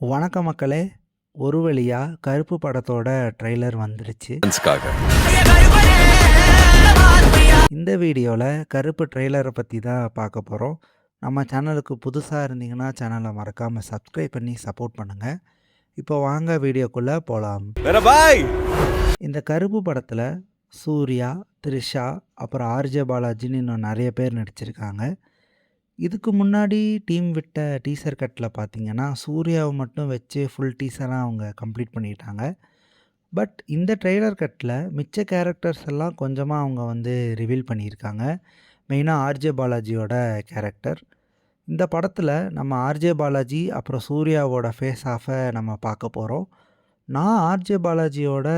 வணக்கம் மக்களே! ஒரு வழியா கருப்பு படத்தோட ட்ரெய்லர் வந்துருச்சு. இந்த வீடியோல கருப்பு ட்ரெய்லர பத்தி தான் பார்க்க போறோம். நம்ம சேனலுக்கு புதுசா இருந்தீங்கன்னா, சேனல மறக்காம சப்ஸ்கிரைப் பண்ணி சப்போர்ட் பண்ணுங்க. இப்போ வாங்க வீடியோக்குள்ள போலாம். இந்த கருப்பு படத்துல சூர்யா, த்ரிஷா, அப்புறம் ஆர்ஜே பாலாஜின்னு இன்னும் நெறைய பேர் நடிச்சிருக்காங்க. இதுக்கு முன்னாடி டீம் விட்ட டீசர் கட்ல பார்த்தீங்கன்னா, சூர்யாவ மட்டும் வச்சு ஃபுல் டீசரா அவங்க கம்ப்ளீட் பண்ணிட்டாங்க. பட் இந்த ட்ரெய்லர் கட்ல மிச்ச கேரக்டர்ஸ் எல்லாம் கொஞ்சமா அவங்க வந்து ரிவீல் பண்ணியிருக்காங்க. மெயினா ஆர்ஜே பாலாஜியோட கேரக்டர். இந்த படத்துல நம்ம ஆர்ஜே பாலாஜி அப்புறம் சூர்யாவோட ஃபேஸ் ஆஃப நம்ம பார்க்க போறோம். நான் ஆர்ஜே பாலாஜியோட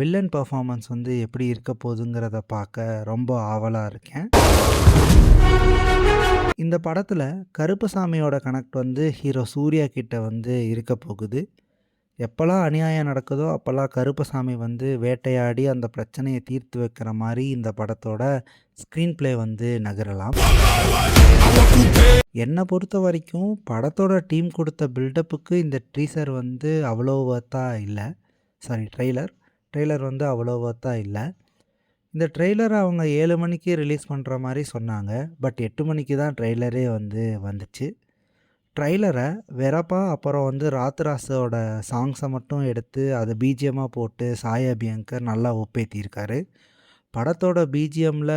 வில்லன் பெர்ஃபார்மன்ஸ் வந்து எப்படி இருக்க போகுதுங்கிறத பார்க்க ரொம்ப ஆவலா இருக்கேன். இந்த படத்துல கருப்பசாமியோட கனெக்ட் வந்து ஹீரோ சூர்யா கிட்ட வந்து இருக்க போகுது. எப்பலாம் அநியாயம் நடக்குதோ அப்பலாம் கருப்பசாமி வந்து வேட்டையாடி அந்த பிரச்சனைய தீர்த்து வைக்கிற மாரி இந்த படத்தோட ஸ்க்ரீன் ப்ளே வந்து நகரலாம். என்ன பொறுத்த வரைக்கும் படத்தோட டீம் கொடுத்த பில்டப்புக்கு இந்த டீசர் வந்து அவ்வளோ வொர்த்தா இல்ல. ட்ரெய்லர் வந்து அவ்வளோ வொர்த்தா இல்ல. இந்த ட்ரெய்லர அவங்க 7 மணிக்கு ரிலீஸ் பண்ற மாரி சொன்னாங்க. பட் 8 மணிக்கு தான் ட்ரெய்லரே வந்து வந்துச்சு. ட்ரெய்லர வெரப்பா அப்புறம் வந்து ராத்ராஸோட சாங்ஸ மட்டும் எடுத்து அத பிஜிஎம்மா போட்டு சாய் அபியங்கர் நல்லா ஒப்பேத்தியிருக்காரு. படத்தோட பிஜிஎம்ல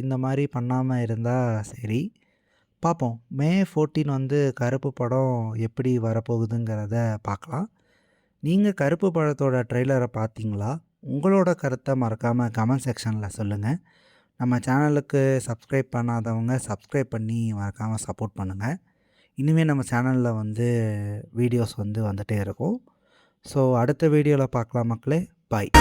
இந்த மாரி பண்ணாம இருந்தா சரி. பார்ப்போம். மே 14 வந்து கருப்பு படம் எப்படி வரப்போகுதுங்கிறத பார்க்கலாம். நீங்க கருப்பு படத்தோட ட்ரெய்லர பார்த்தீங்களா? உங்களோட கருத்த மறக்காம கமெண்ட் செக்ஷன்ல சொல்லுங்க. நம்ம சேனலுக்கு சப்ஸ்கிரைப் பண்ணாதவங்க சப்ஸ்கிரைப் பண்ணி மறக்காம சப்போர்ட் பண்ணுங்க. இனிமே நம்ம சேனல்ல வந்து வீடியோஸ் வந்து வந்துட்டே இருக்கும். ஸோ அடுத்த வீடியோல பார்க்கலாம் மக்களே. பாய்.